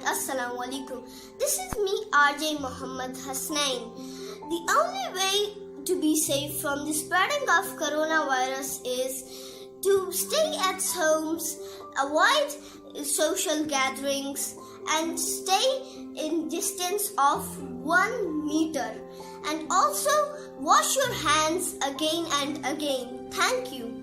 Assalamu alaikum. This is me, RJ Muhammad Hasnain. The only way to be safe from the spreading of coronavirus is to stay at homes, avoid social gatherings, and stay in distance of 1 meter. And also wash your hands again and again. Thank you.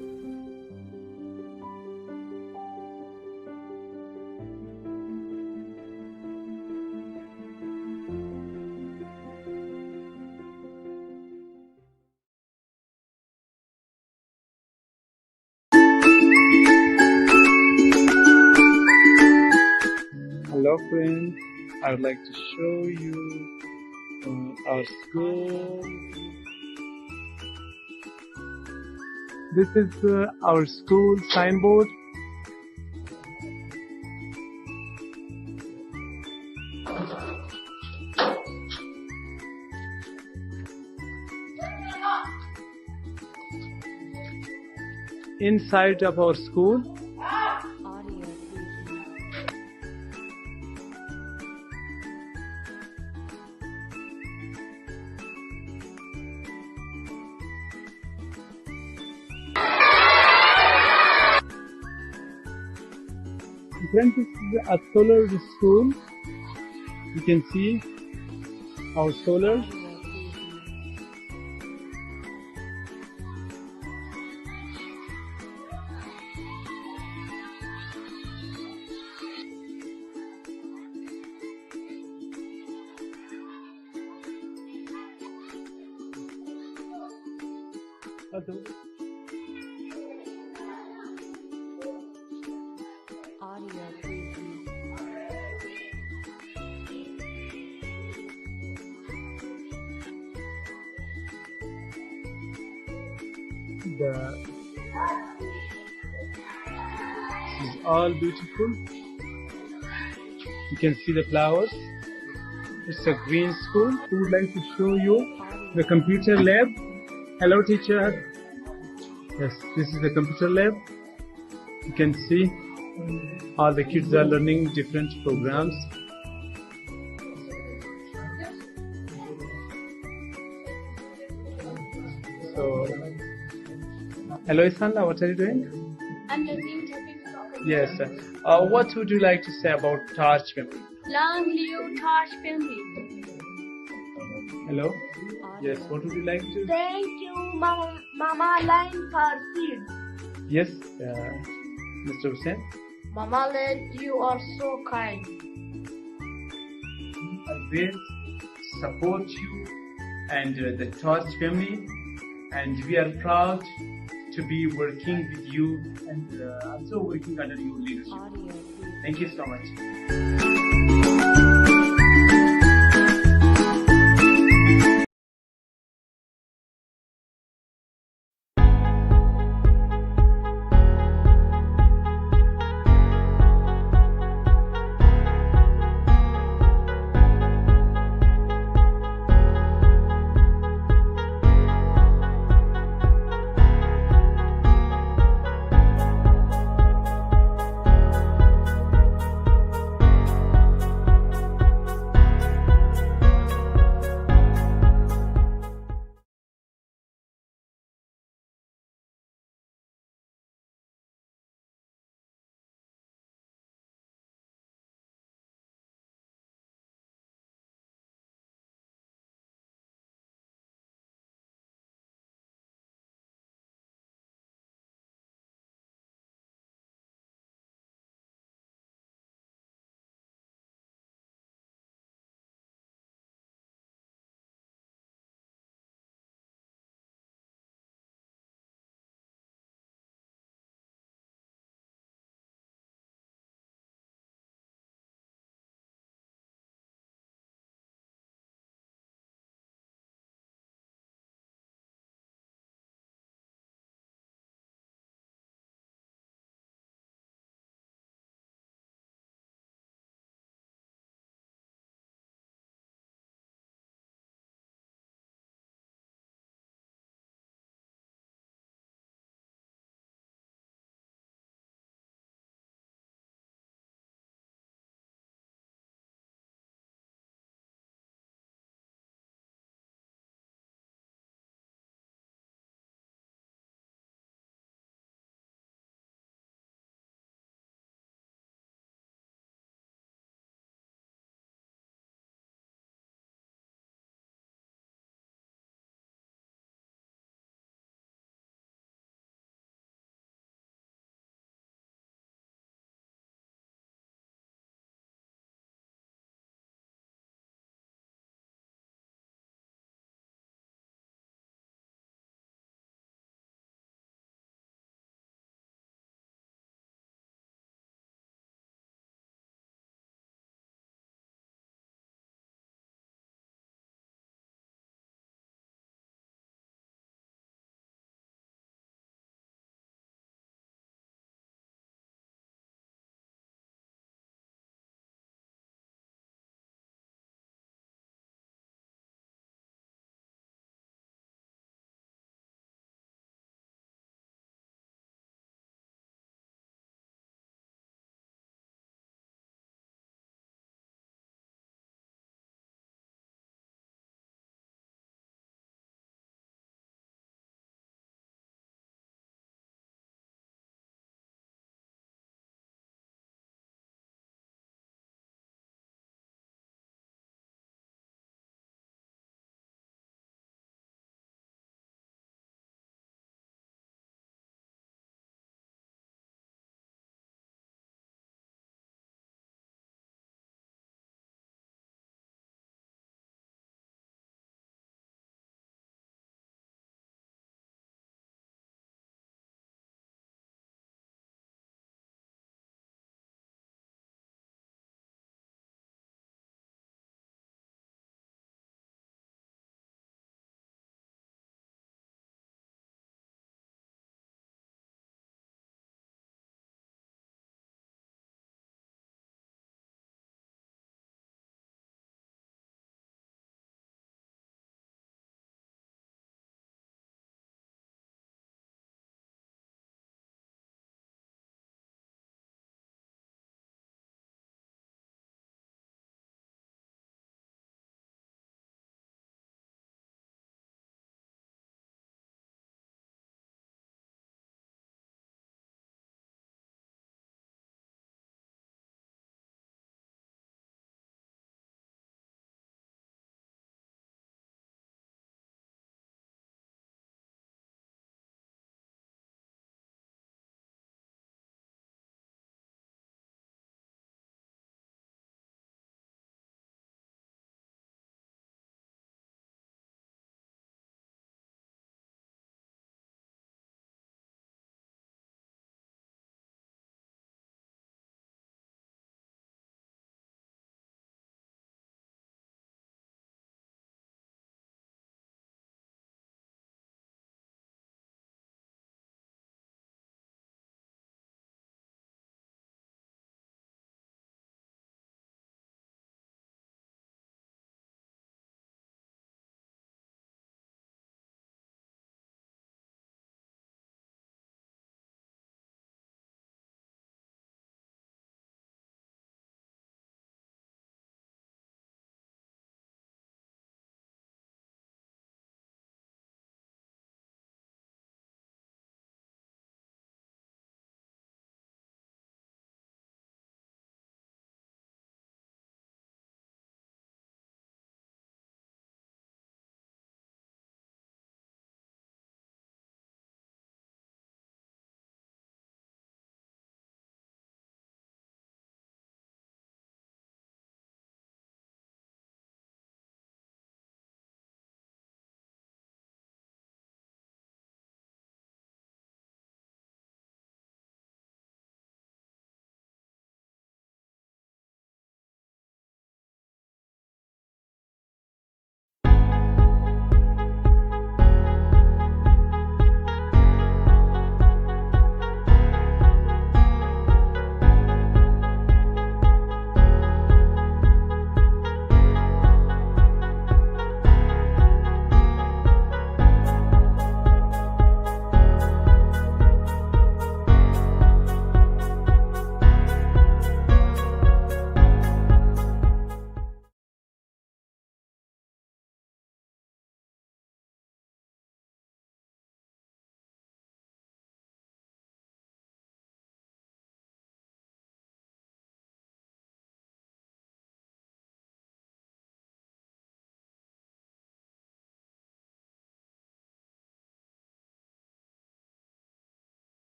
Hello friends, I would like to show you our school. This is our school signboard. Inside of our school, friends, this is a solar school. You can see our solar. This is all beautiful. You can see the flowers. It's a green school. We would like to show you the computer lab. Hello teacher. Yes, this is the computer lab. You can see all the kids are learning different programs. So, hello Isanda, what are you doing? I'm learning typing properly. Yes. What would you like to say about Taj family? Long live Taj family. Hello? Yes, what would you like to? Thank you, Mama Line for seeds. Yes, Mr. Hussain. Mama Line, you are so kind. Always support you and the Taj family, and we are proud to be working with you and also working under your leadership. Thank you so much.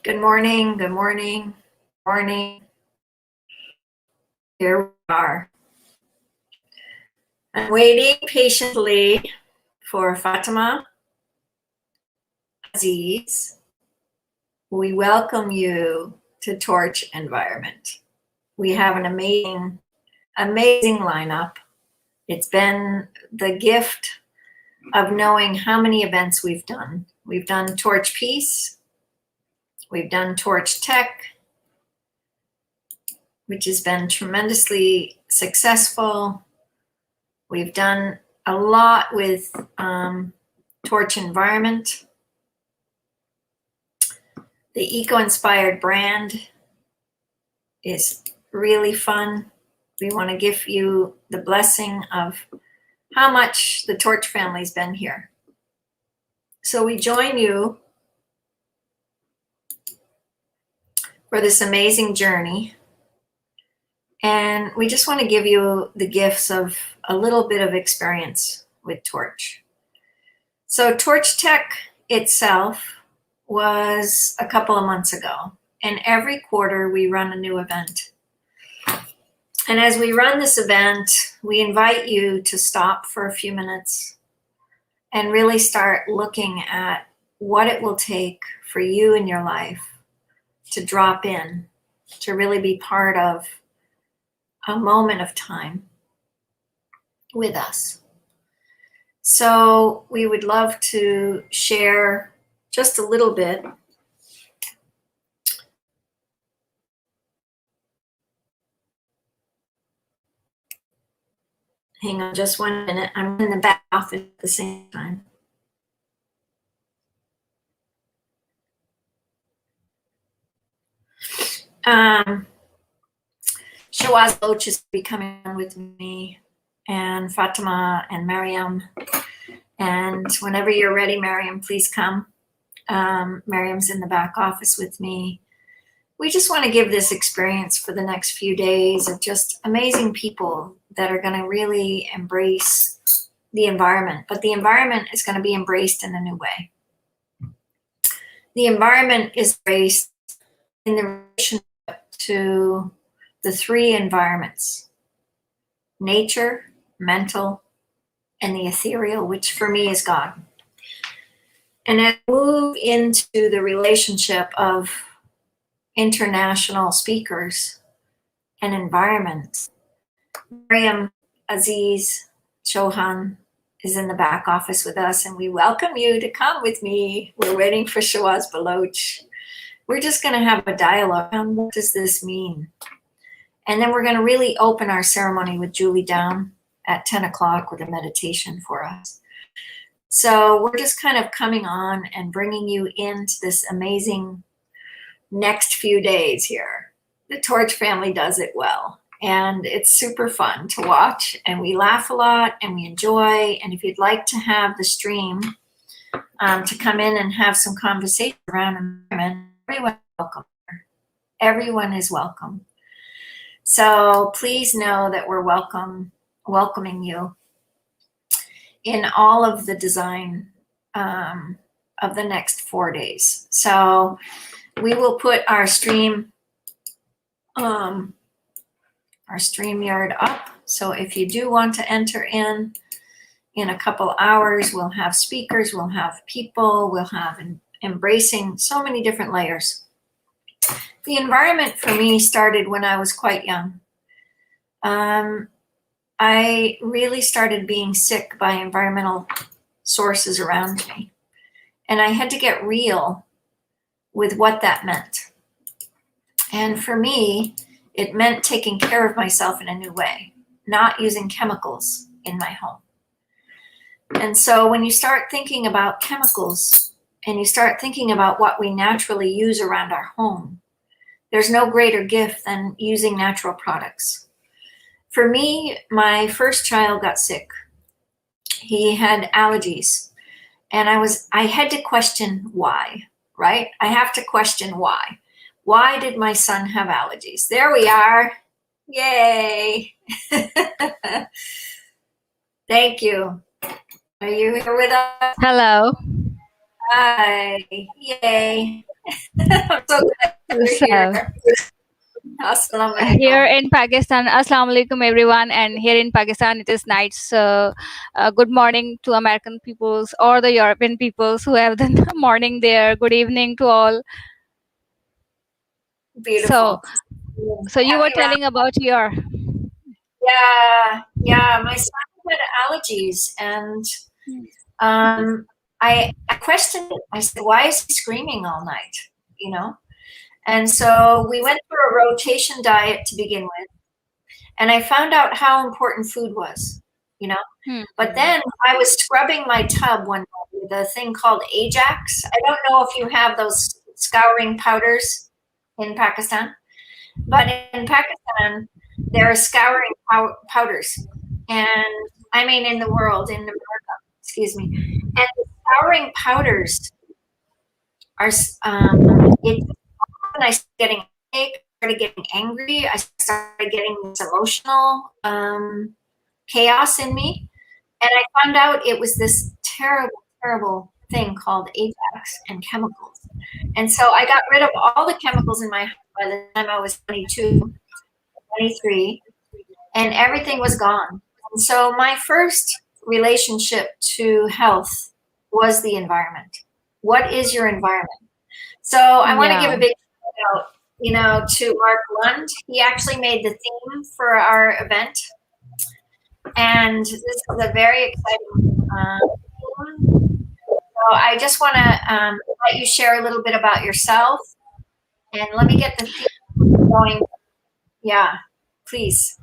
Good morning, good morning, morning. Here we are. I'm waiting patiently for Fatima Aziz. We welcome you to Torch Environment. We have an amazing lineup. It's been the gift of knowing how many events we've done. We've done Torch Peace, we've done Torch Tech, which has been tremendously successful. We've done a lot with Torch Environment. The eco-inspired brand is really fun. We want to give you the blessing of how much the Torch family's been here. So we join you for this amazing journey. And we just want to give you the gifts of a little bit of experience with Torch. So Torch Tech itself was a couple of months ago. And every quarter we run a new event. And as we run this event, we invite you to stop for a few minutes and really start looking at what it will take for you in your life to drop in, to really be part of a moment of time with us. So we would love to share just a little bit. Hang on just 1 minute. I'm in the back office at the same time. Shawaz Loach is becoming with me, and Fatima and Mariam. And whenever you're ready, Mariam, please come. Mariam's in the back office with me. We just want to give this experience for the next few days of just amazing people that are going to really embrace the environment, but the environment is going to be embraced in a new way. The environment is embraced in the relationship to the three environments: nature, mental, and the ethereal, which for me is God. And as we move into the relationship of international speakers and environments, Mariam Aziz Chauhan is in the back office with us, and we welcome you to come with me. We're waiting for Shawaz Baloch. We're just going to have a dialogue on what does this mean. And then we're going to really open our ceremony with Julie Down at 10 o'clock with a meditation for us. So we're just kind of coming on and bringing you into this amazing next few days here. The Torch family does it well, and it's super fun to watch, and we laugh a lot and we enjoy. And if you'd like to have the stream to come in and have some conversation around environment, everyone is welcome. Everyone is welcome. So please know that we're welcoming you in all of the design of the next 4 days. So we will put our StreamYard up. So if you do want to enter in a couple hours, we'll have speakers, we'll have people, we'll have embracing so many different layers. The environment for me started when I was quite young. I really started being sick by environmental sources around me. And I had to get real with what that meant. And for me, it meant taking care of myself in a new way, not using chemicals in my home. And so when you start thinking about chemicals and you start thinking about what we naturally use around our home, there's no greater gift than using natural products. For me, my first child got sick. He had allergies, and I had to question why, right? I have to question why. Why did my son have allergies? There we are. Yay. Thank you. Are you here with us? Hello. Hi. Yay. I'm so glad you're So, here. Assalamu here alaikum. in Pakistan, Assalamu alaikum everyone, and here in Pakistan it is night. So, good morning to American peoples or the European peoples who have the morning there. Good evening to all. Beautiful. So you were Happy telling about your Yeah. My son had allergies, and I questioned it. I said, "Why is he screaming all night?" You know. And so we went through a rotation diet to begin with, and I found out how important food was. You know. But then I was scrubbing my tub one day with a thing called Ajax. I don't know if you have those scouring powders in Pakistan, but in Pakistan there are scouring powders, and I mean in the world, in America, excuse me, and the scouring powders are when I started getting sick, I started getting angry, I started getting this emotional chaos in me, and I found out it was this terrible thing called Ajax and chemicals. And so I got rid of all the chemicals in my house by the time I was 22, 23, and everything was gone. And so my first relationship to health was the environment. What is your environment? So I want to give a big shout out, to Mark Lund. He actually made the theme for our event. And this is a very exciting theme. So I just want to let you share a little bit about yourself. And let me get the theme going. Yeah, please.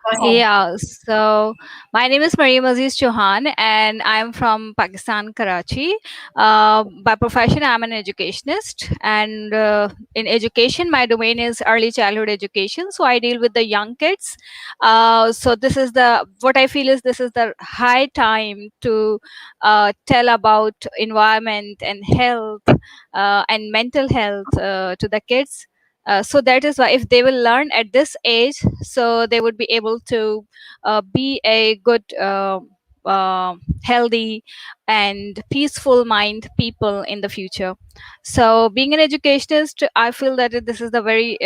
Go ahead. Yeah, so my name is Mariam Aziz Chauhan, and I'm from Pakistan, Karachi. By profession, I'm an educationist, and in education, my domain is early childhood education. So I deal with the young kids. So what I feel is this is the high time to tell about environment and health and mental health to the kids. So that is why if they will learn at this age, so they would be able to be a good healthy and peaceful mind people in the future. So being an educationist, I feel that this is the very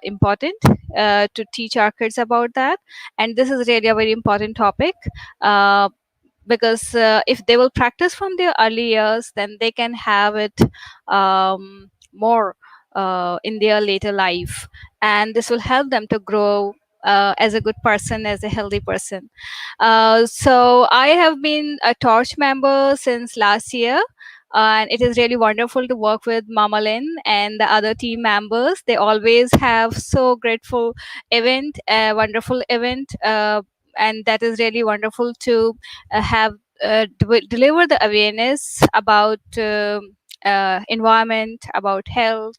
important to teach our kids about that, and this is really a very important topic because if they will practice from their early years, then they can have it more in their later life, and this will help them to grow as a good person, as a healthy person. So I have been a Torch member since last year, and it is really wonderful to work with Mama Lynn and the other team members. They always have so grateful event, a wonderful event, and that is really wonderful to have deliver the awareness about environment, about health,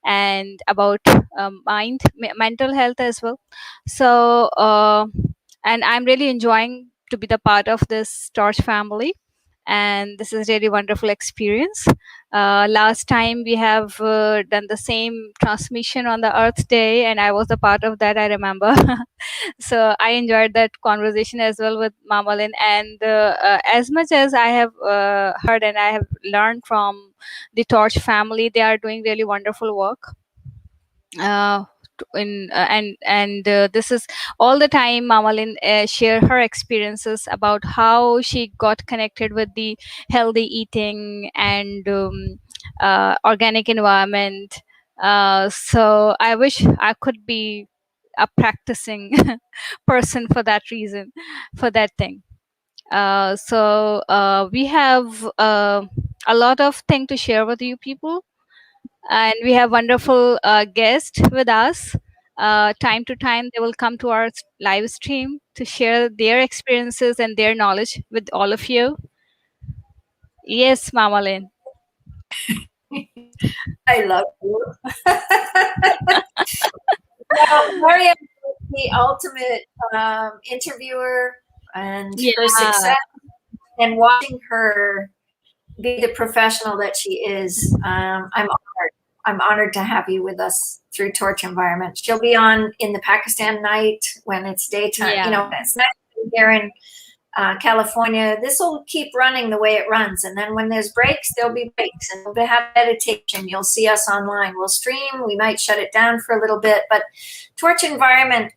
and about mental health as well. So and I'm really enjoying to be the part of this Torch family, and this is really wonderful experience. Last time we have done the same transmission on the Earth Day, and I was a part of that, I remember. So I enjoyed that conversation as well with Mama Lynn, and as much as I have heard and I have learned from the Torch family, they are doing really wonderful work. This is all the time Mama Lynn share her experiences about how she got connected with the healthy eating and organic environment. So I wish I could be a practicing person for that reason, for that thing. So we have a lot of things to share with you people, and we have wonderful guests with us. Time to time they will come to our live stream to share their experiences and their knowledge with all of you. Yes, Mama Lynn. I love you. Mariam is the ultimate interviewer, and her success, and watching her be the professional that she is, I'm honored. I'm honored to have you with us through Torch Environment. She'll be on in the Pakistan night when it's daytime. Yeah. You know, it's night here in California. This will keep running the way it runs. And then when there's breaks, there'll be breaks. And we'll have meditation. You'll see us online. We'll stream. We might shut it down for a little bit. But Torch Environment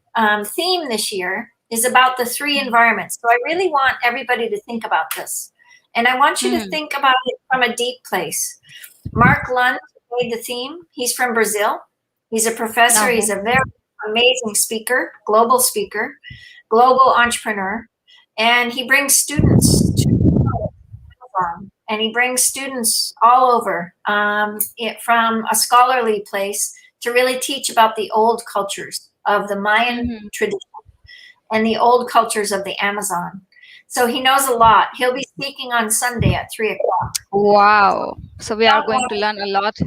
theme this year is about the 3 environments. So I really want everybody to think about this. And I want you to think about it from a deep place. Mark Lund made the theme. He's from Brazil. He's a professor. He's a very amazing speaker, global entrepreneur. And he brings students to Amazon, and he brings students all over from a scholarly place to really teach about the old cultures of the Mayan tradition and the old cultures of the Amazon. So he knows a lot. He'll be speaking on Sunday at 3:00. Wow. So we are going to learn a lot.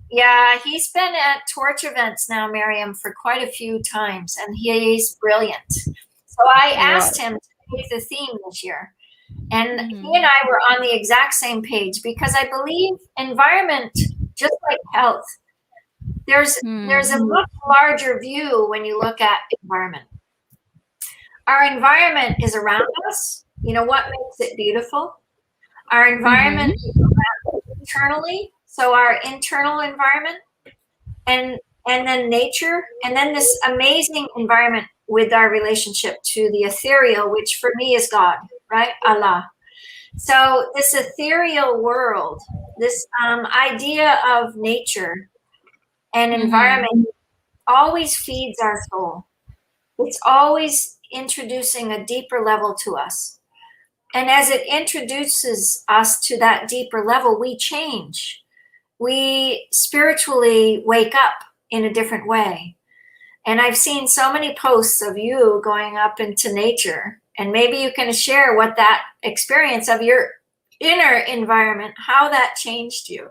Yeah, he's been at Torch events now, Miriam, for quite a few times, and he's brilliant. So I asked him to make the theme this year. And he and I were on the exact same page because I believe environment, just like health, there's a much larger view when you look at environment. Our environment is around us. You know what makes it beautiful? Our environment is around internally. So our internal environment and then nature, and then this amazing environment with our relationship to the ethereal, which for me is God, right? Allah. So this ethereal world, this idea of nature and environment always feeds our soul. It's always introducing a deeper level to us. And as it introduces us to that deeper level, we change. We spiritually wake up in a different way. And I've seen so many posts of you going up into nature, and maybe you can share what that experience of your inner environment, how that changed you,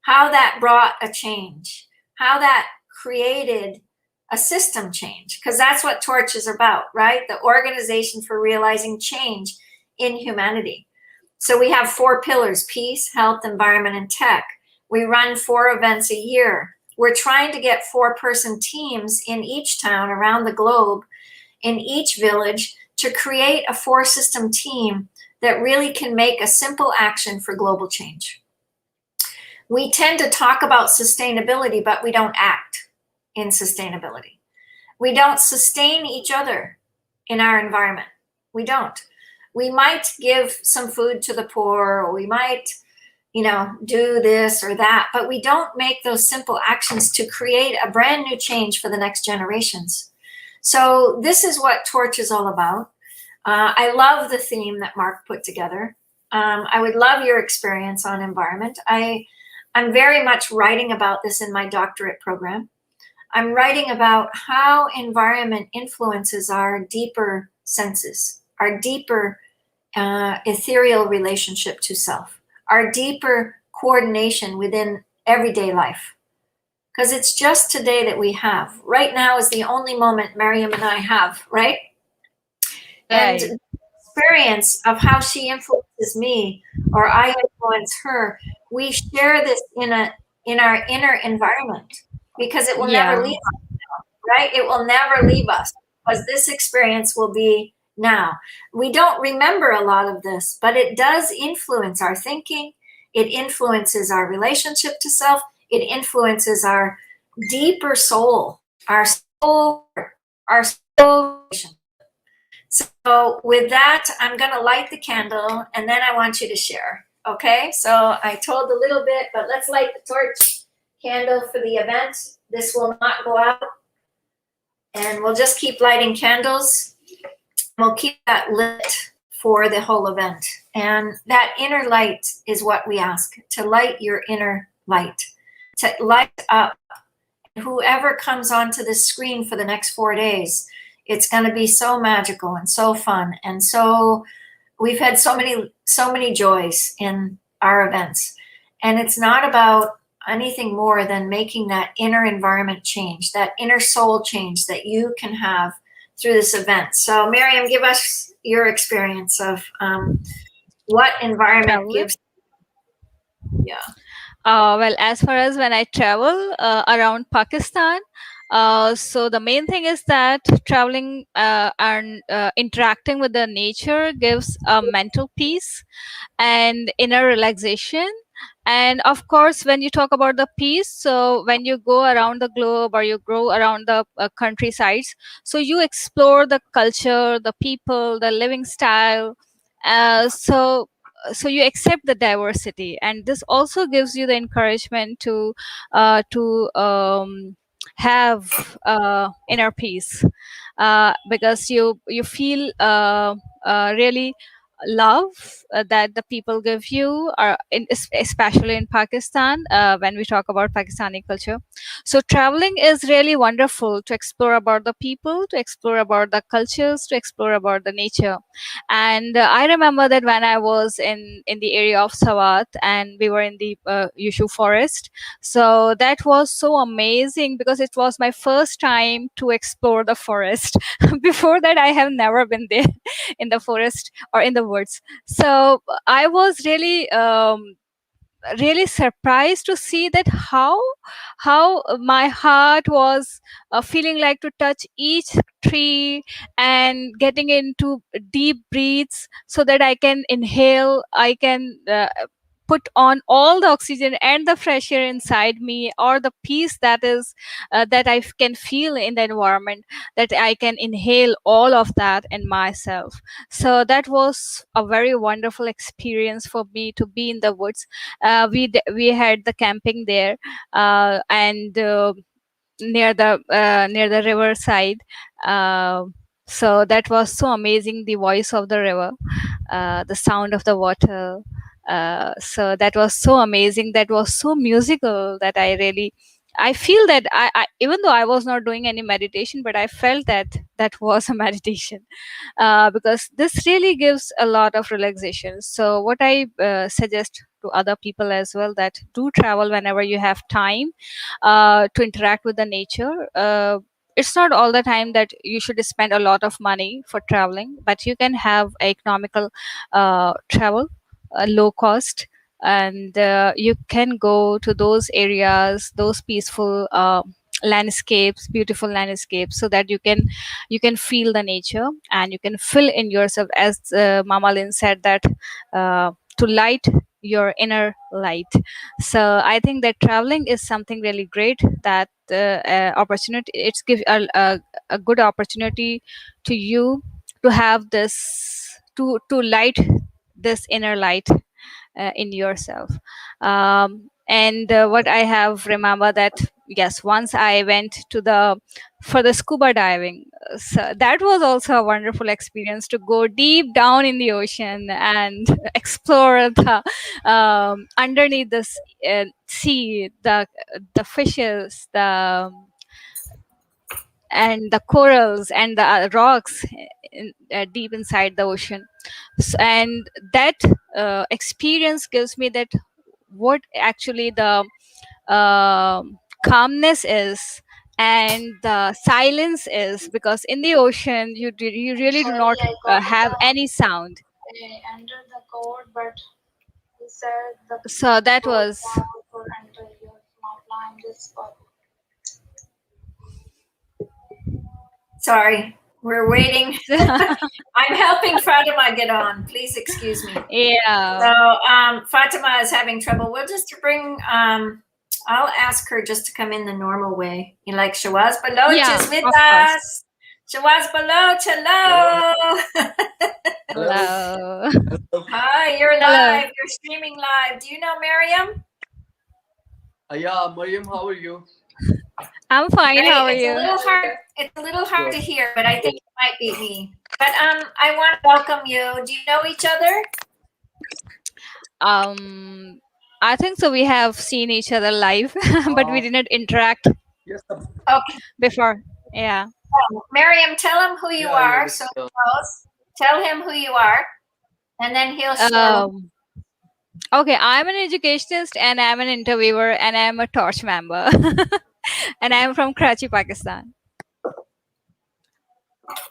how that brought a change, how that created a system change, because that's what Torch is about, right? The organization for realizing change in humanity. So we have 4 pillars: peace, health, environment, and tech. We run 4 events a year. We're trying to get 4-person teams in each town around the globe, in each village, to create a 4-system team that really can make a simple action for global change. We tend to talk about sustainability, but we don't act in sustainability. We don't sustain each other in our environment. We don't. We might give some food to the poor, or we might do this or that, but we don't make those simple actions to create a brand new change for the next generations. So this is what Torch is all about. I love the theme that Mark put together. I would love your experience on environment. I'm very much writing about this in my doctorate program. I'm writing about how environment influences our deeper senses, our deeper ethereal relationship to self, our deeper coordination within everyday life. Because it's just today that we have. Right now is the only moment Miriam and I have, right? And the experience of how she influences me or I influence her, we share this in our inner environment, because it will never leave us, right? It will never leave us, because this experience will be now. We don't remember a lot of this, but it does influence our thinking. It influences our relationship to self. It influences our deeper soul, our soul. So with that, I'm going to light the candle, and then I want you to share. Okay? So I told a little bit, but let's light the torch candle for the event. This will not go out, and we'll just keep lighting candles. We'll keep that lit for the whole event. And that inner light is what we ask, to light your inner light, to light up. Whoever comes onto this screen for the next 4 days, it's going to be so magical and so fun. And so we've had so many joys in our events. And it's not about anything more than making that inner environment change, that inner soul change that you can have through this event. So Miriam, give us your experience of what environment gives. Yeah. Well, as far as when I travel around Pakistan, so the main thing is that traveling and interacting with the nature gives a mental peace and inner relaxation. And of course, when you talk about the peace, so when you go around the globe or you go around the countrysides, so you explore the culture, the people, the living style. So you accept the diversity, and this also gives you the encouragement to have inner peace, because you feel really love that the people give you, especially in Pakistan, when we talk about Pakistani culture. So traveling is really wonderful to explore about the people, to explore about the cultures, to explore about the nature. And I remember that when I was in the area of Sawat, and we were in the Yushu forest, so that was so amazing because it was my first time to explore the forest. Before that, I have never been there in the forest or in the woods. So I was really surprised to see that how my heart was feeling like to touch each tree and getting into deep breaths so that I can inhale, I can put on all the oxygen and the fresh air inside me, or the peace that is that can feel in the environment, that I can inhale all of that in myself. So that was a very wonderful experience for me to be in the woods. We had the camping there, and near the river side. So that was so amazing, the voice of the river, the sound of the water. So that was so amazing, that was so musical, that I feel that even though I was not doing any meditation, but I felt that that was a meditation, because this really gives a lot of relaxation. So what I suggest to other people as well, that do travel whenever you have time to interact with the nature. It's not all the time that you should spend a lot of money for traveling, but you can have economical travel, low cost, and you can go to those areas, those peaceful landscapes, beautiful landscapes, so that you can feel the nature, and you can fill in yourself, as Mama Lynn said, that to light your inner light. So I think that traveling is something really great, that opportunity, it's give a good opportunity to you to have this, to light this inner light in yourself. And what I have remember, that yes, once I went to the for the scuba diving. So that was also a wonderful experience, to go deep down in the ocean and explore the underneath the sea, the fishes, and the corals and the rocks deep inside the ocean. And that experience gives me that what actually the calmness is, and the silence is, because in the ocean you really do Sorry, not I got have any sound. I entered the code, but he said the So that code was for enter your smart line is for Sorry, we're waiting. I'm helping Fatima get on. Please excuse me. yeah. So Fatima is having trouble. We'll just bring. I'll ask her just to come in the normal way. You like Shawaz Baloch Yeah, is with of course. us. Shawaz Baloch, hello. Hello. Hi, you're Hello. live. You're streaming live. Do you know Miriam? Yeah, Mariam, how are you? I'm fine. Great. How are It's a you? little hard. It's a little hard to hear, but I think it might be me. But I want to welcome you. Do you know each other? I think so. We have seen each other live, but we didn't interact Yes, Okay. before. Yeah. Miriam, tell him who you yeah, are. this, So he knows. Tell him who you are, and then he'll share. Okay, I'm an educationist, and I'm an interviewer, and I'm a torch member. And I'm from Karachi, Pakistan.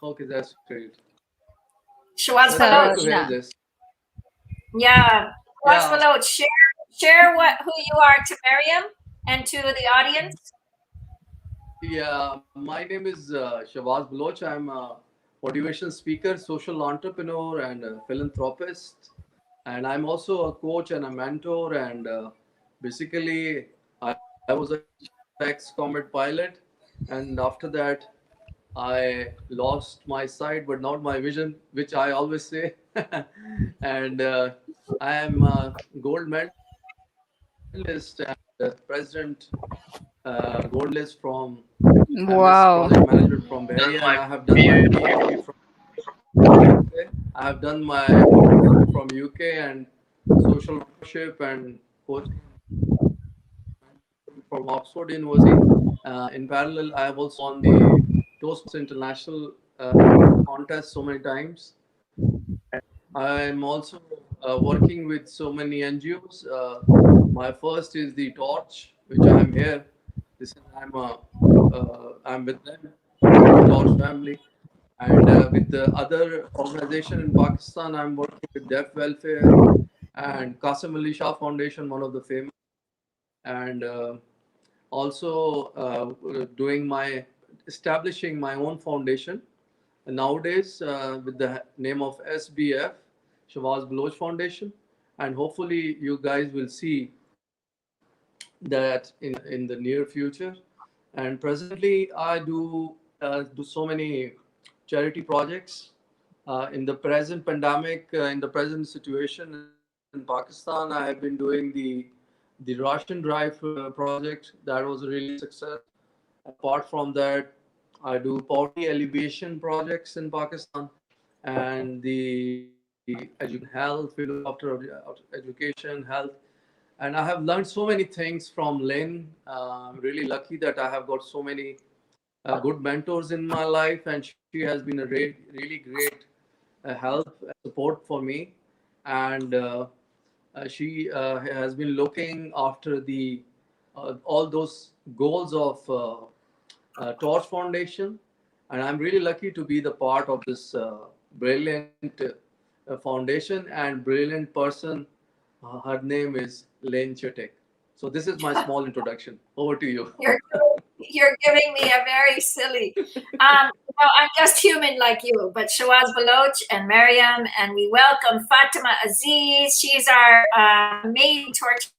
okay, that's great. Shawaz So, That's great Baloch. to hear yeah. this. Yeah. Shawaz Yeah. Baloch, share who you are to Miriam and to the audience? Yeah, my name is Shahbaz Baloch. I'm a motivational speaker, social entrepreneur, and a philanthropist. And I'm also a coach and a mentor. And basically, I was a ex-combat pilot. And after that, I lost my sight, but not my vision, which I always say. And I am a gold medalist and president gold list from MS Wow. Project Management from Bay Area, and I have done my PhD from UK. I have done my MPhil from UK and social worship and coaching from Oxford University. In parallel, I have also won the Toastmasters International contest so many times. I'm also working with so many NGOs. My first is the Torch, which I'm here. This is I'm with them, the Torch family, and with the other organization in Pakistan, I'm working with Deaf Welfare and Qasim Ali Shah Foundation, one of the famous, and also doing establishing my own foundation nowadays with the name of SBF, Shahbaz Baloch Foundation, and hopefully you guys will see that in the near future. And presently, I do so many charity projects. In the present pandemic, in the present situation in Pakistan, I have been doing the ration drive project. That was a really success. Apart from that, I do poverty alleviation projects in Pakistan and the health, we look after education, health. And I have learned so many things from Lynn. I'm really lucky that I have got so many good mentors in my life, and she has been a really great help and support for me. And she has been looking after the all those goals of Torch Foundation, and I'm really lucky to be the part of this brilliant foundation and brilliant person. Her name is Lynn Chitek. So this is my small introduction. Over to you. You're giving me a very silly. I'm just human like you, but Shahbaz Baloch and Miriam, and we welcome Fatima Aziz. She's our main Torch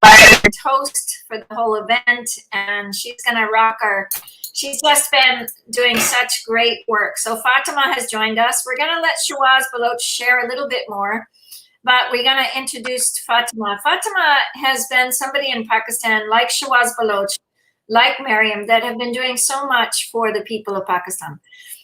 host for the whole event, and she's gonna rock our. She's just been doing such great work. So Fatima has joined us. We're gonna let Shahbaz Baloch share a little bit more, but we're gonna introduce Fatima. Fatima has been somebody in Pakistan like Shahbaz Baloch, like Miriam, that have been doing so much for the people of Pakistan.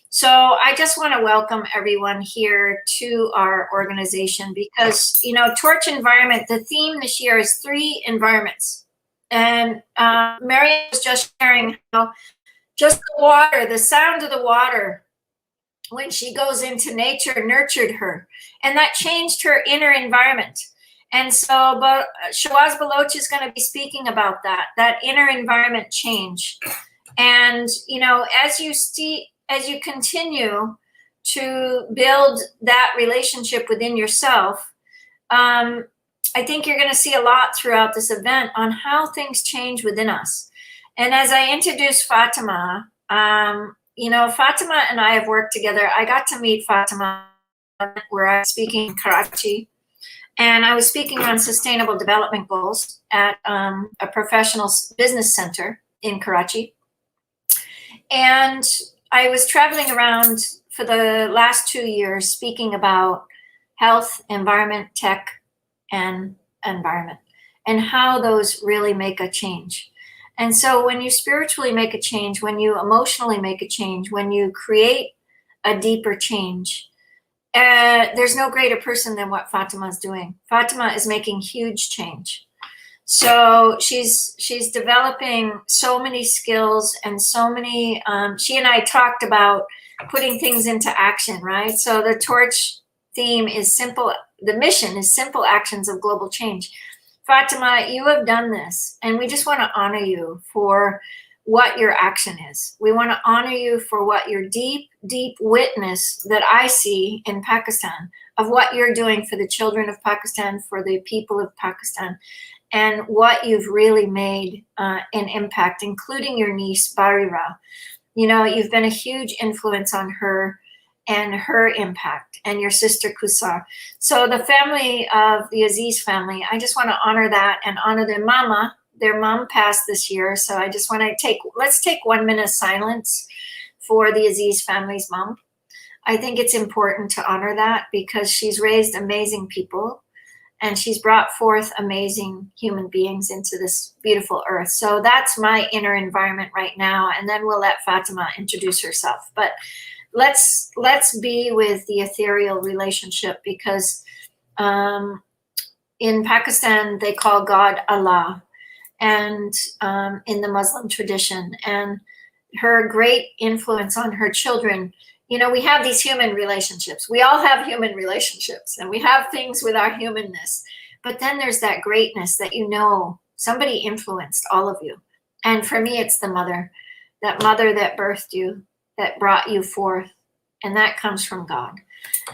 So I just want to welcome everyone here to our organization because, you know, Torch Environment, the theme this year is 3 environments. And Miriam was just sharing how just the water, the sound of the water when she goes into nature nurtured her. And that changed her inner environment. And so Shahbaz Baloch is going to be speaking about that inner environment change. And, you know, as you continue to build that relationship within yourself, I think you're going to see a lot throughout this event on how things change within us. And as I introduce Fatima, you know, Fatima and I have worked together. I got to meet Fatima where I was speaking in Karachi. And I was speaking on sustainable development goals at a professional business center in Karachi. And I was traveling around for the last 2 years speaking about health, environment, tech, and environment, and how those really make a change. And so when you spiritually make a change, when you emotionally make a change, when you create a deeper change, there's no greater person than what Fatima is doing. Fatima is making huge change. So she's developing so many skills and so many, she and I talked about putting things into action, right? So the Torch theme is simple, the mission is simple actions of global change. Fatima, you have done this, and we just want to honor you for what your action is. We want to honor you for what your deep, deep witness that I see in Pakistan of what you're doing for the children of Pakistan, for the people of Pakistan. and what you've really made an impact, including your niece, Barira. You know, you've been a huge influence on her and her impact, and your sister Kusar. So the family of the Aziz family, I just want to honor that and honor their mama. Their mom passed this year, so I just want to let's take 1 minute of silence for the Aziz family's mom. I think it's important to honor that because she's raised amazing people and she's brought forth amazing human beings into this beautiful earth. So that's my inner environment right now, and then we'll let Fatima introduce herself. But let's be with the ethereal relationship, because in Pakistan they call God Allah, and in the Muslim tradition, and her great influence on her children. You know, we have these human relationships. We all have human relationships, and we have things with our humanness. But then there's that greatness that, you know, somebody influenced all of you. And for me, it's the mother that birthed you, that brought you forth, and that comes from God.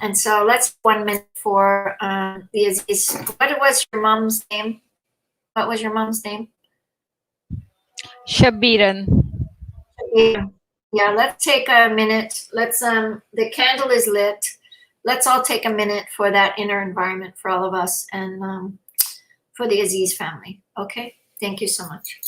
And so let's 1 minute for the Aziz. What was your mom's name? What was your mom's name? Shabiran. Yeah, let's take a minute. Let's the candle is lit. Let's all take a minute for that inner environment for all of us and for the Aziz family. Okay? Thank you so much.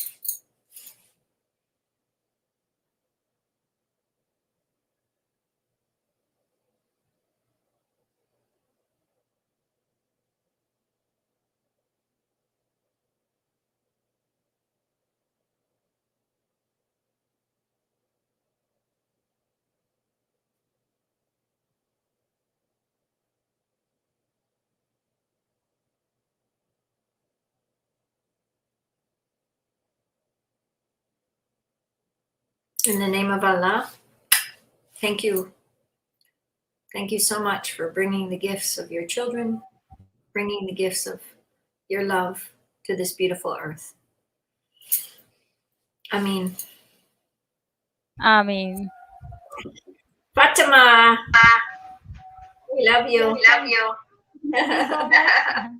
In the name of Allah, thank you. Thank you so much for bringing the gifts of your children, bringing the gifts of your love to this beautiful earth. Ameen. Ameen. Fatima, we love you. Thank you so much.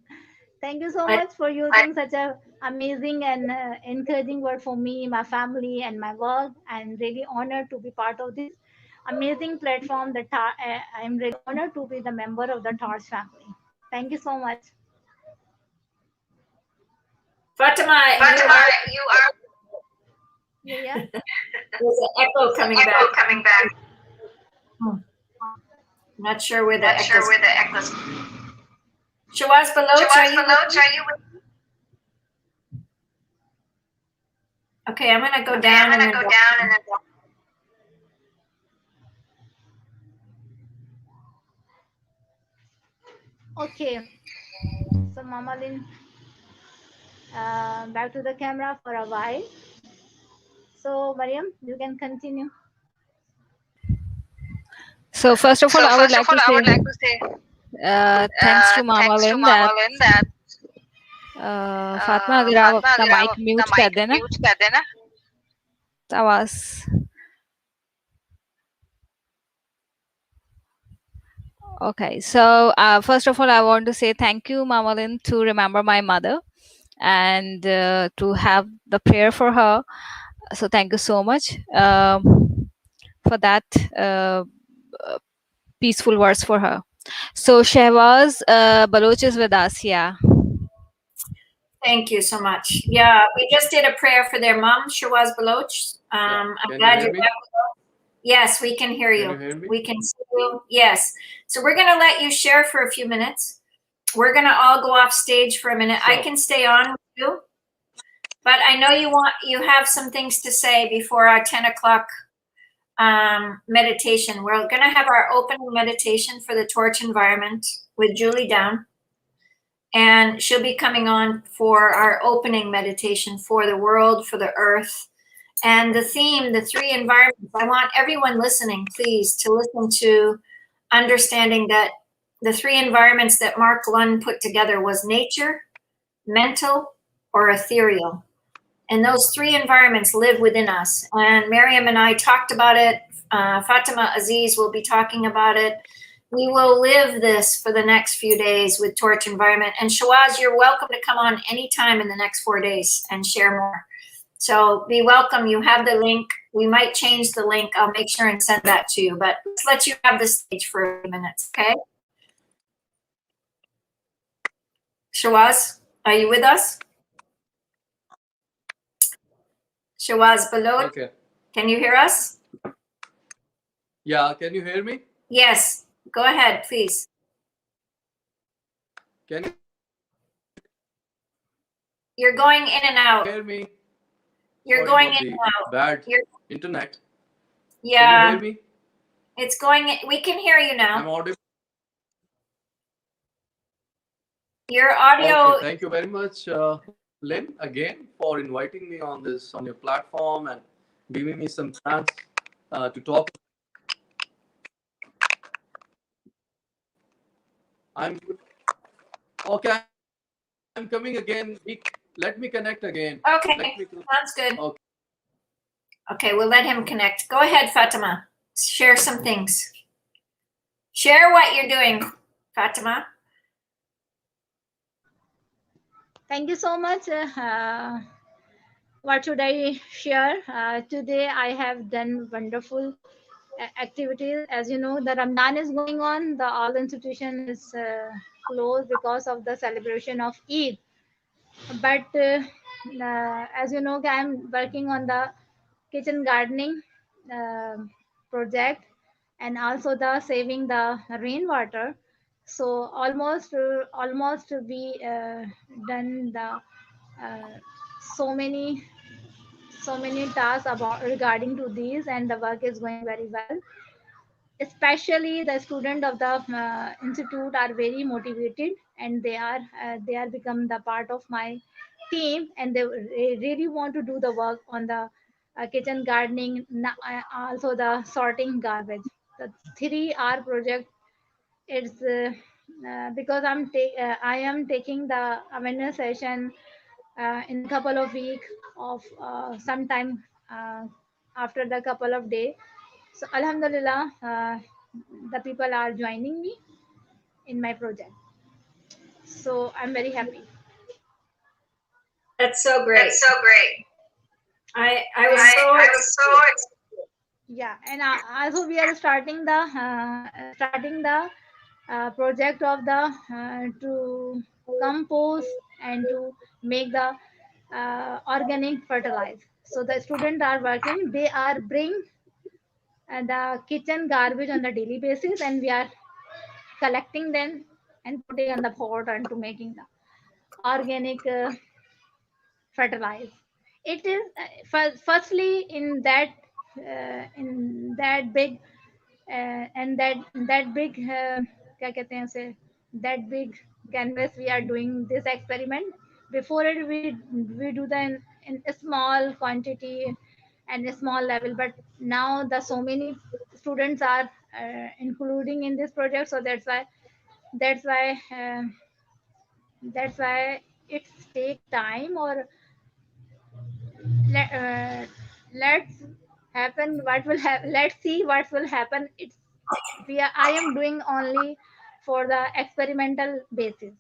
Thank you so much for using such a amazing and encouraging word for me, my family, and my work. I'm really honored to be part of this amazing platform. I'm really honored to be the member of the Torch family. Thank you so much. Fatima, you are. Yeah. There's an echo coming back. Not sure where the echo's. Shawaz Baloch, are you with me? Okay, I'm gonna go down and then go. Okay. So Mama Lynn, back to the camera for a while. So Mariam, you can continue. So first of all, I would like to say thanks to Mama Lynn that Fatima अगर आप अपना mic mute कर देना आवाज. Okay, so first of all, I want to say thank you, Mama Lynn, to remember my mother and to have the prayer for her. So thank you so much for that peaceful words for her. So Shehbaz Baloch is with us, yeah. Thank you so much. Yeah, we just did a prayer for their mom, Shawaz Baloch. I'm glad you're back. Yes, we can hear you. Can you hear me? We can see you. Yes. So we're going to let you share for a few minutes. We're going to all go off stage for a minute. I can stay on with you, but I know you have some things to say before our 10 o'clock meditation. We're going to have our opening meditation for the Torch environment with Julie Down. And she'll be coming on for our opening meditation for the world, for the earth. And the theme, the three environments, I want everyone listening, please, to listen to understanding that the three environments that Mark Lund put together was nature, mental, or ethereal. And those three environments live within us. And Miriam and I talked about it. Fatima Aziz will be talking about it. we will live this for the next few days with Torch Environment. And Shawaz, you're welcome to come on anytime in the next 4 days and share more. So be welcome. You have the link. We might change the link. I'll make sure and send that to you, but let's let you have the stage for a few minutes, okay? Shawaz, are you with us? Shawaz Balot, Okay. can you hear us? Yeah, can you hear me? Yes, go ahead, please. Can you You're going in and out. hear me? You're Sorry going about in the and out. bad You're- internet. Yeah, Can you hear me? it's going in. We can hear you I'm now. audible. Your audio, Okay, thank you very much, Lynn, again for inviting me on your platform and giving me some chance to talk. I'm okay. I'm coming again. Let me connect again. okay, Let me- sounds good. Okay. Okay, we'll let him connect. Go ahead, Fatima. Share some things. Share what you're doing, Fatima. Thank you so much. What should I share? Today I have done wonderful activities. As you know, the Ramadan is going on. All the institution is closed because of the celebration of Eid. But as you know, I'm working on the kitchen gardening project and also the saving the rainwater. So almost we done the so many tasks about regarding to these, and the work is going very well. Especially the student of the institute are very motivated, and they are become the part of my team, and they really want to do the work on the kitchen gardening, also the sorting garbage. The 3R project is because I am taking the awareness session in a couple of weeks of sometime after the couple of days. So Alhamdulillah, the people are joining me in my project. So I'm very happy. That's so great. That's so great. I was so excited. Yeah, and also we are starting the project of the to compost and to make the organic fertilizer. So the students are working. They are bring the kitchen garbage on the daily basis, and we are collecting them and putting on the pot and to making the organic fertilizer. It is firstly in that big and that big क्या कहते हैं उसे, that big canvas we are doing this experiment. Before it we do the in a small quantity and a small level, but now the so many students are including in this project, so that's why uh, that's why it take time, or let, let's happen what will happen. Let's see what will happen. I am doing only for the experimental basis.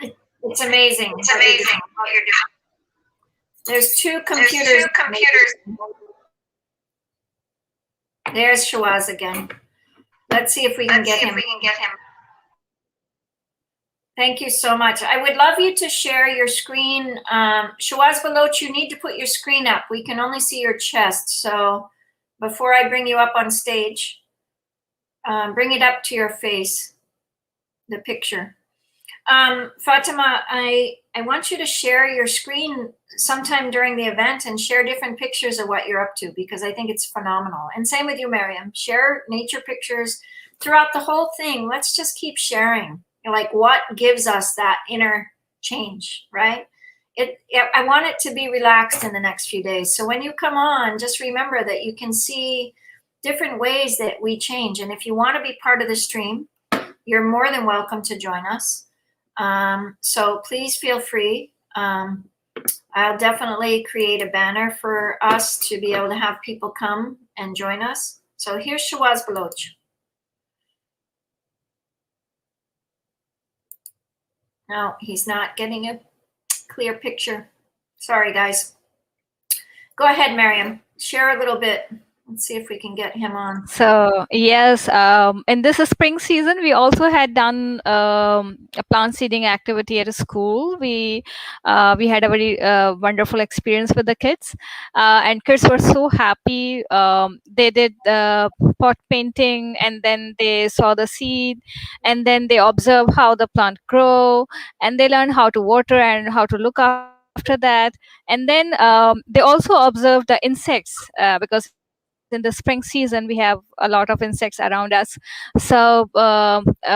It's amazing. It's amazing what you're doing. There's two There's computers. 2 computers. There's Shawaz again. Let's see if we can Let's get see him. if we can get him. Thank you so much. I would love you to share your screen. Shawaz Baloch, you need to put your screen up. We can only see your chest. So before I bring you up on stage, bring it up to your face, the picture. Fatima, I want you to share your screen sometime during the event and share different pictures of what you're up to, because I think it's phenomenal. And same with you, Mariam. Share nature pictures throughout the whole thing. Let's just keep sharing. Like what gives us that inner change, right? I want it to be relaxed in the next few days. So when you come on, just remember that you can see different ways that we change. And if you want to be part of the stream, you're more than welcome to join us. So please feel free. I'll definitely create a banner for us to be able to have people come and join us. So here's Shawaz Baloch. No, he's not getting a clear picture. Sorry, guys. Go ahead, Miriam. Share a little bit. Let's see if we can get him on. So yes, in this spring season, we also had done a plant seeding activity at a school. We had a very wonderful experience with the kids, and kids were so happy. They did pot painting, and then they saw the seed, and then they observed how the plant grow, and they learned how to water and how to look after that. And then they also observed the insects, because in the spring season we have a lot of insects around us. So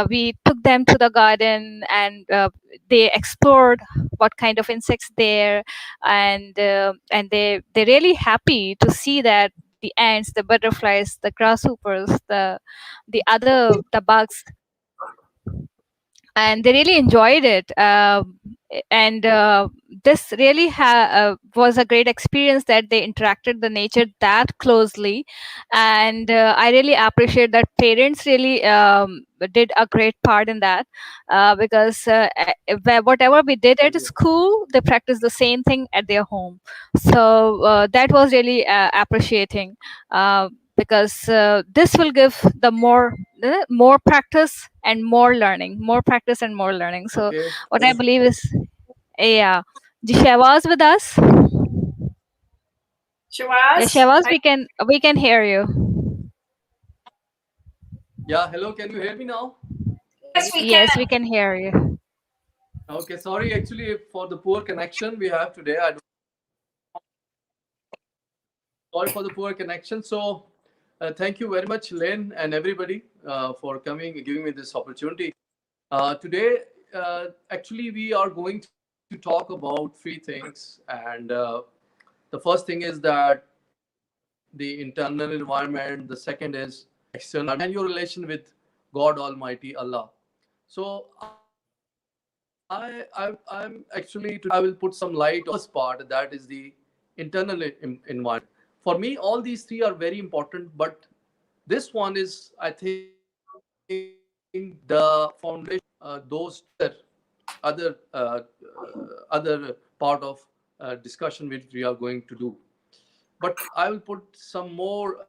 we took them to the garden, and they explored what kind of insects there, and they're really happy to see that the ants, the butterflies, the grasshoppers, the bugs, and they really enjoyed it. And this really was a great experience, that they interacted the nature that closely. And I really appreciate that parents really did a great part in that, because whatever we did at school, they practiced the same thing at their home. So that was really appreciating, because this will give the more practice and more learning, more practice and more learning. So Okay. what I believe is, yeah, Shehwaz with us. Yeah, Shawaz? Shehwaz, we can hear you. Yeah, hello. Can you hear me now? Yes, we Yes, can. we can hear you. Okay, sorry. Actually, for the poor connection we have today, sorry for the poor connection. So, thank you very much, Len, and everybody, for coming, giving me this opportunity. Today, actually, we are going to talk about three things, and the first thing is that the internal environment. The second is external, and your relation with God Almighty, Allah. So, I'm actually I will put some light on this part, that is the internal environment. For me, all these three are very important, but this one is, I think, the foundation. Those other other part of discussion which we are going to do. But I will put some more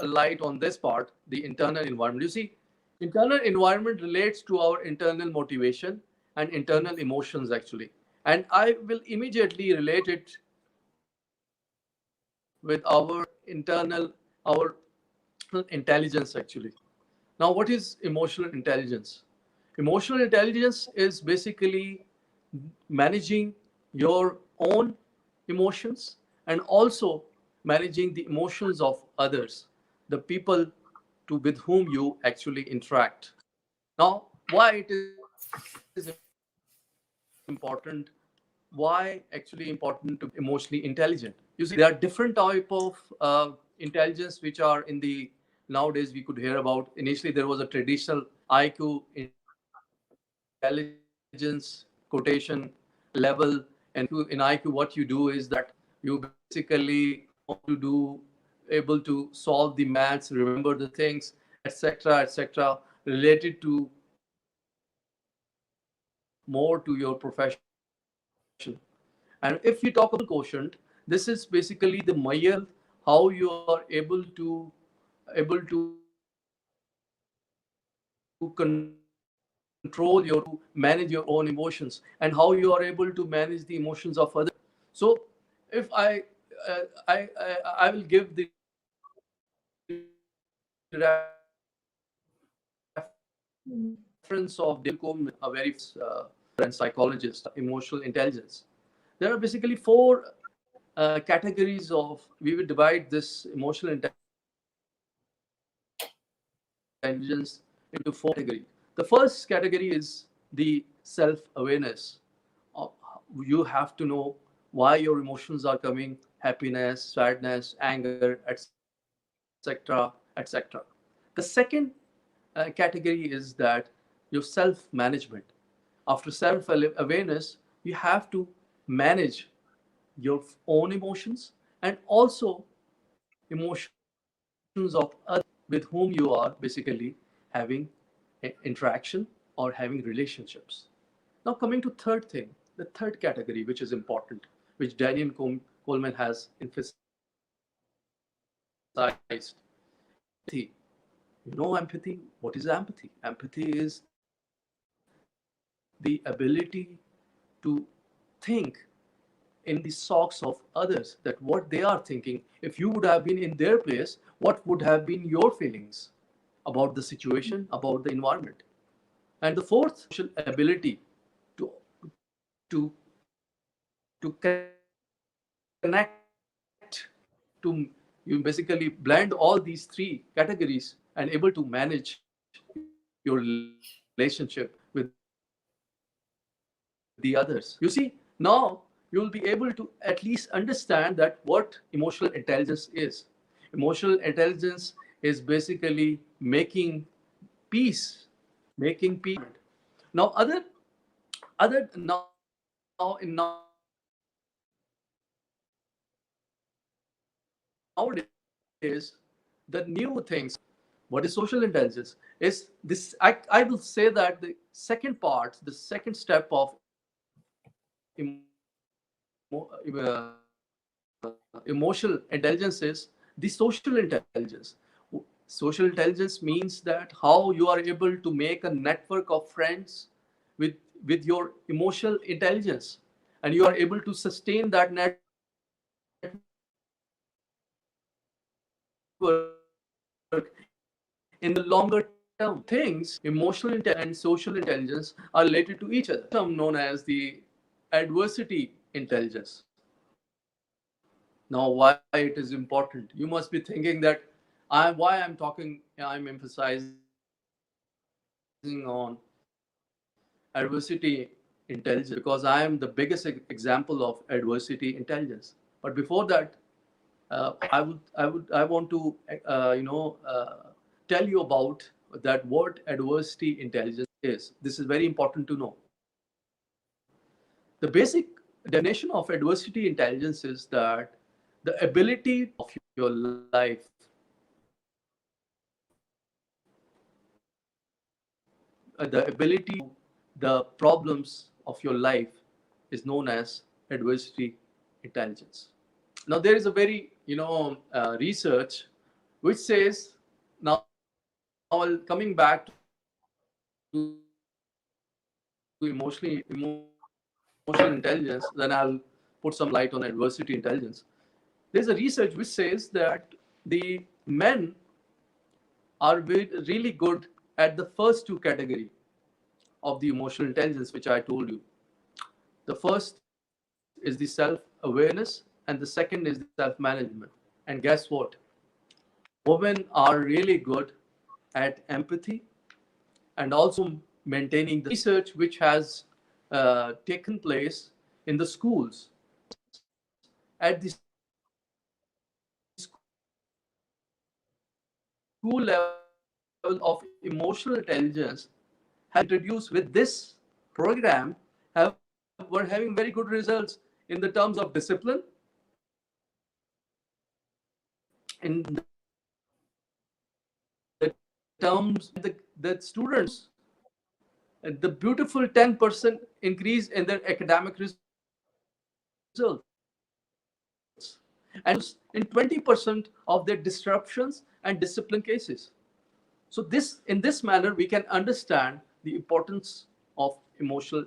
light on this part, the internal environment. You see, internal environment relates to our internal motivation and internal emotions, actually. And I will immediately relate it with our intelligence, actually. Now, what is emotional intelligence? Emotional intelligence is basically managing your own emotions and also managing the emotions of others, the people with whom you actually interact. Now, why it is important? Why actually important to be emotionally intelligent? You see, there are different type of intelligence which are in the nowadays we could hear about. Initially, there was a traditional IQ intelligence quotation level, and in IQ, what you do is that you basically want to do able to solve the maths, remember the things, etc., related to more to your profession. And if we talk about quotient, this is basically the measure how you are able to control your manage your own emotions, and how you are able to manage the emotions of others. So if I will give the reference of Dale Coleman, a very psychologist, emotional intelligence. There are basically four categories of, we will divide this emotional intelligence into four categories. The first category is the self-awareness. You have to know why your emotions are coming, happiness, sadness, anger, etc., etc. The second category is that your self-management. After self-awareness, you have to manage your own emotions and also emotions of others with whom you are basically having interaction or having relationships. Now, coming to third thing, the third category, which is important, which Daniel Coleman has emphasized, empathy. You know empathy? What is empathy? Empathy is the ability to think in the socks of others, that what they are thinking, if you would have been in their place, what would have been your feelings about the situation, about the environment. And the fourth, ability to to to connect, to you basically blend all these three categories and able to manage your relationship with the others. You see, now you will be able to at least understand that what emotional intelligence is. Emotional intelligence is basically making peace, making peace. Now, other now in nowadays, the new things. What is social intelligence? Is this? I will say that the second part, the second step of emotional intelligence is the social intelligence. Social intelligence means that how you are able to make a network of friends with your emotional intelligence, and you are able to sustain that network in the longer term. Things, emotional and social intelligence are related to each other. Term known as the adversity intelligence. Now, why it is important? You must be thinking that I'm emphasizing on adversity intelligence because I am the biggest example of adversity intelligence. But before that, I want to tell you about that what adversity intelligence is. This is very important to know. The basic definition of adversity intelligence is that the ability of your life, the ability, the problems of your life is known as adversity intelligence. Now, there is a very research which says, now coming back to emotional intelligence, then I'll put some light on adversity intelligence. There's a research which says that the men are really good at the first two category of the emotional intelligence, which I told you. The first is the self-awareness, and the second is the self-management. And guess what? Women are really good at empathy and also maintaining the research which has taken place in the schools. At the school level of emotional intelligence has introduced with this program were having very good results in the terms of discipline, in the terms the students, the beautiful 10% increase in their academic results, and in 20% of their disruptions and discipline cases. So in this manner, we can understand the importance of emotional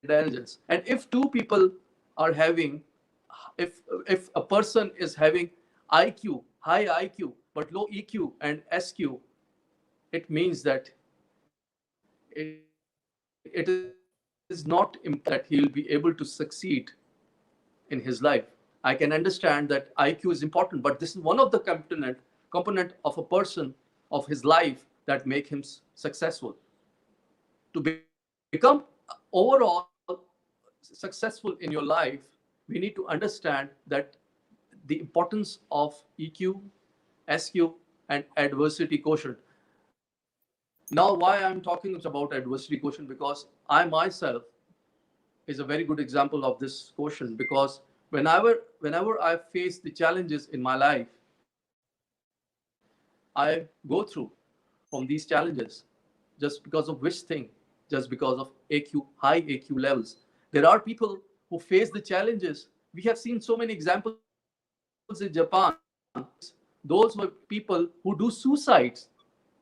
intelligence. And if two people are having, if a person is having IQ, high IQ, but low EQ and SQ, it means that it is not that he will be able to succeed in his life. I can understand that IQ is important, but this is one of the component of a person of his life that make him successful. To become overall successful in your life, we need to understand that the importance of EQ, SQ, and adversity quotient. Now, why I'm talking about adversity quotient? Because I myself is a very good example of this quotient, because whenever I face the challenges in my life, I go through from these challenges. Just because of which thing? just because of high AQ levels. There are people who face the challenges. We have seen so many examples in Japan. Those were people who do suicides.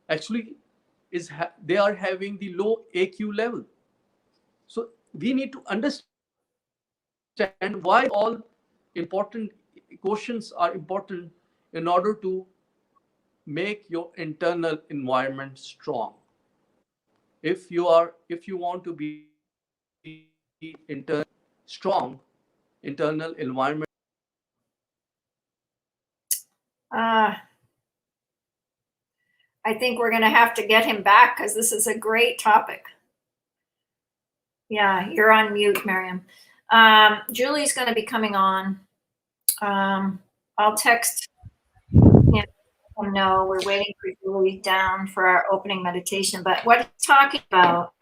Actually, they are having the low AQ level. So we need to understand why all important quotients are important in order to make your internal environment strong. If you want to be strong internal environment. I think we're going to have to get him back because this is a great topic. Yeah, you're on mute, Miriam. Julie's going to be coming on. I'll text him. No, we're waiting for Julie down for our opening meditation. But what he's talking about?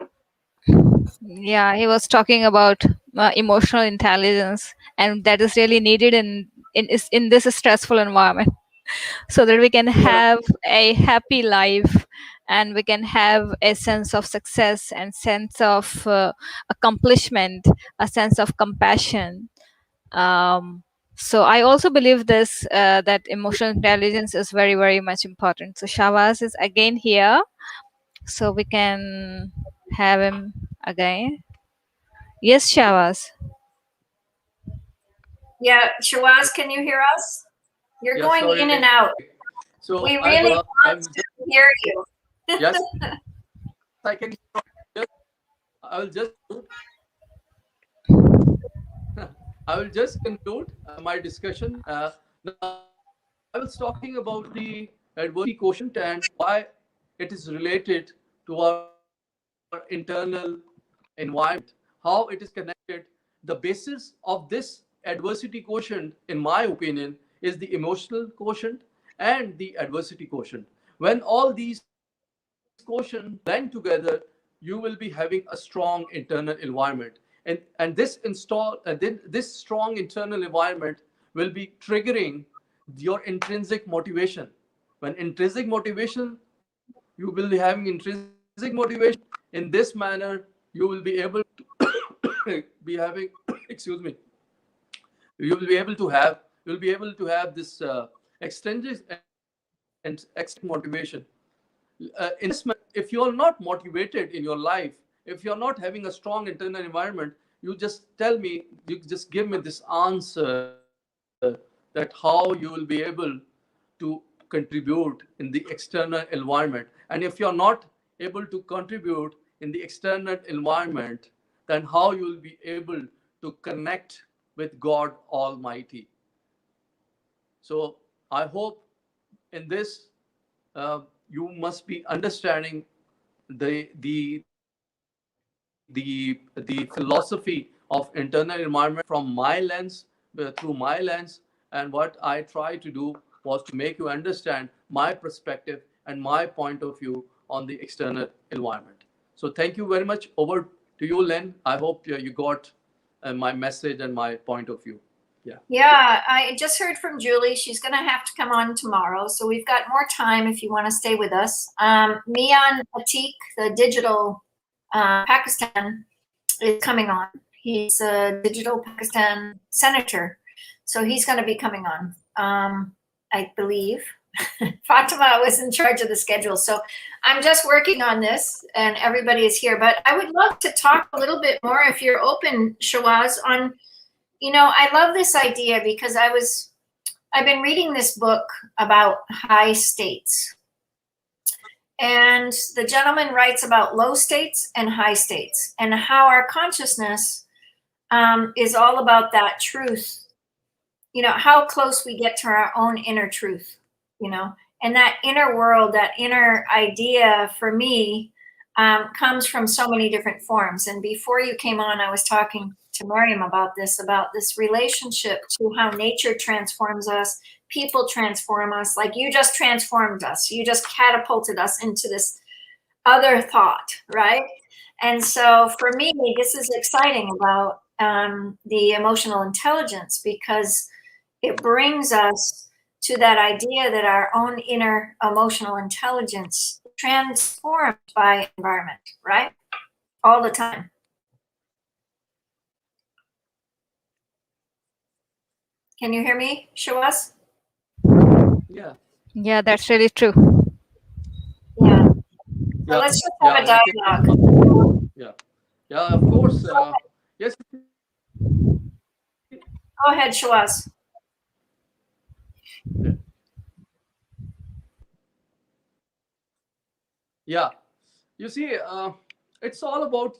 Yeah, he was talking about emotional intelligence, and that is really needed in this stressful environment, so that we can have a happy life, and we can have a sense of success and sense of accomplishment, a sense of compassion. So I also believe this, that emotional intelligence is very, very much important. So Shahbaz is again here, so we can have him again. Yes, Shahbaz. Yeah, Shawaz, can you hear us? You're going sorry. in and out. So we really want to hear you. Yes, I can. I will just conclude my discussion. Now, I was talking about the adversity quotient and why it is related to our internal environment, how it is connected. The basis of this adversity quotient, in my opinion, is the emotional quotient and the adversity quotient. When all these quotients blend together, you will be having a strong internal environment. And this strong internal environment will be triggering your intrinsic motivation. When intrinsic motivation, you will be having intrinsic motivation. In this manner, you will be able to be having, excuse me, you will be able to have this extrinsic and extrinsic motivation. If you are not motivated in your life, if you're not having a strong internal environment, you just give me this answer that how you will be able to contribute in the external environment. And if you're not able to contribute in the external environment, then how you will be able to connect with God Almighty. So I hope in this you must be understanding the philosophy of internal environment from my lens, through my lens. And what I try to do was to make you understand my perspective and my point of view on the external environment. So thank you very much. Over to you, Len. I hope you got my message and my point of view. Yeah, I just heard from Julie. She's going to have to come on tomorrow. So we've got more time if you want to stay with us. Mian Atik, the digital Pakistan, is coming on. He's a digital Pakistan senator. So he's going to be coming on, I believe. Fatima was in charge of the schedule. So I'm just working on this and everybody is here. But I would love to talk a little bit more, if you're open, Shawaz, on, I love this idea because I've been reading this book about high states. And the gentleman writes about low states and high states and how our consciousness is all about that truth, how close we get to our own inner truth, and that inner world, that inner idea for me comes from so many different forms. And before you came on, I was talking to Miriam about this relationship to how nature transforms us, people transform us. Like you just transformed us. You just catapulted us into this other thought, right? And so for me, this is exciting about the emotional intelligence, because it brings us to that idea that our own inner emotional intelligence transformed by environment, right? all the time. Can you hear me, Shawaz? Yeah. Yeah, that's really true. Yeah. So Yeah. let's just Yeah. have a I think, dialogue. yeah. Yeah. Of course. Yes. Go ahead, Shawaz. Yeah. You see, it's all about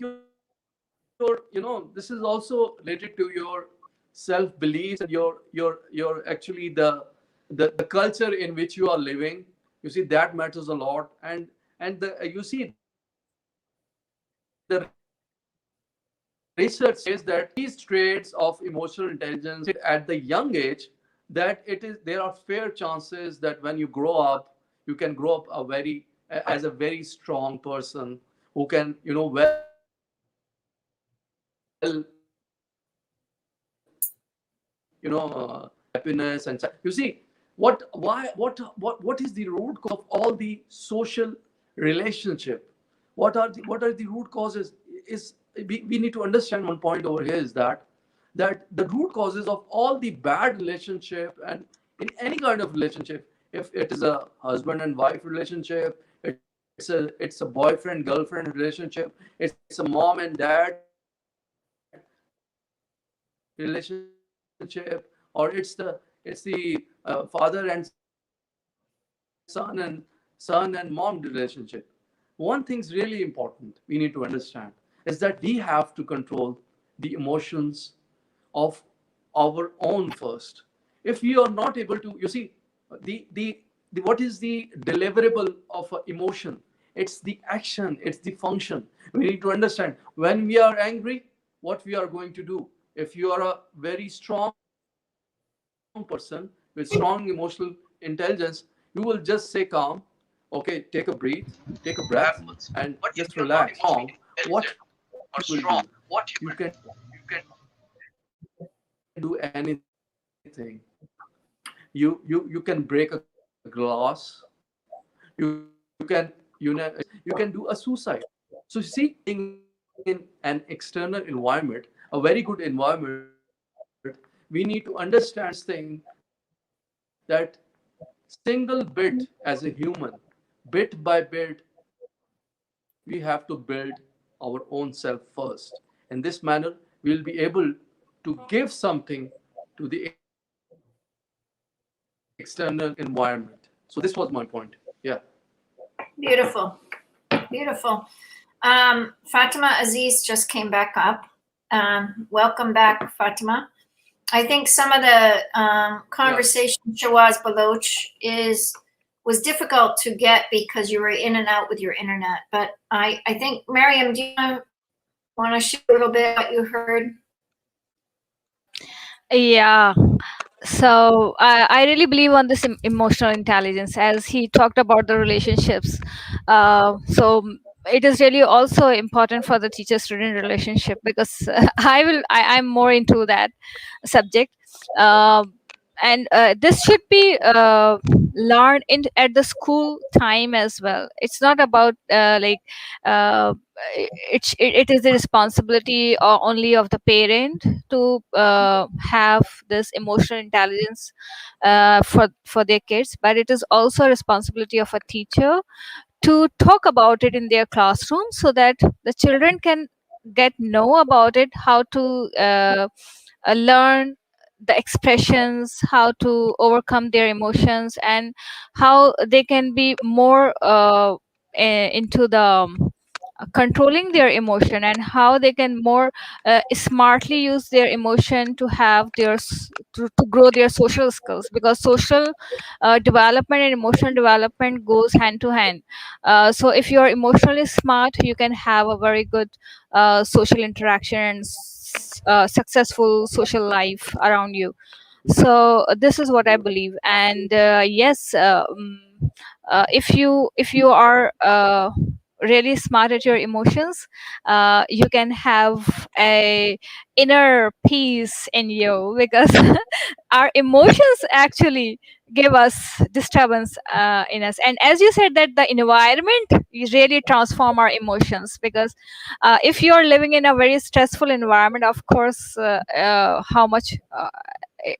this is also related to your self beliefs and your actually the culture in which you are living. You see, that matters a lot. And you see, the research says that these traits of emotional intelligence at the young age, that there are fair chances that when you grow up, you can grow up as a very strong person who can, well, happiness and you see what is the root cause of all the social relationship. What are the root causes is we need to understand one point over here is that the root causes of all the bad relationship, and in any kind of relationship, if it is a husband and wife relationship, it's a boyfriend girlfriend relationship, it's a mom and dad relationship, or it's the father and son and mom relationship. One thing's really important we need to understand is that we have to control the emotions of our own first. If we are not able to, you see, the what is the deliverable of an emotion? It's the action, it's the function. We need to understand when we are angry, what we are going to do. If you are a very strong person with strong emotional intelligence, you will just say calm, okay, take a breath, and just relax. What you will do? You can do anything. You can break a glass. You can do a suicide. So you see, in an external environment, a very good environment, we need to understand this thing that single bit as a human, bit by bit, we have to build our own self first. In this manner, we'll be able to give something to the external environment. So this was my point. Yeah. Beautiful. Beautiful. Fatima Aziz just came back up. Welcome back, Fatima. I think some of the conversation, Shawaz Baloch, was difficult to get because you were in and out with your internet. But I think, Mariam, do you want to share a little bit what you heard? Yeah. So I really believe on this emotional intelligence, as he talked about the relationships. So it is really also important for the teacher-student relationship, because I'm more into that subject. And this should be learned at the school time as well. It's not about uh, it is the responsibility only of the parent to have this emotional intelligence for their kids, but it is also a responsibility of a teacher to talk about it in their classroom, so that the children can know about it, how to learn the expressions, how to overcome their emotions, and how they can be more into the controlling their emotion, and how they can more smartly use their emotion to have to grow their social skills, because social development and emotional development goes hand to hand. So if you're emotionally smart, you can have a very good social interaction and successful social life around you. So this is what I believe. And yes, if you are really smart at your emotions, you can have a inner peace in you, because our emotions actually give us disturbance in us. And as you said, that the environment really transform our emotions, because if you're living in a very stressful environment, of course, how much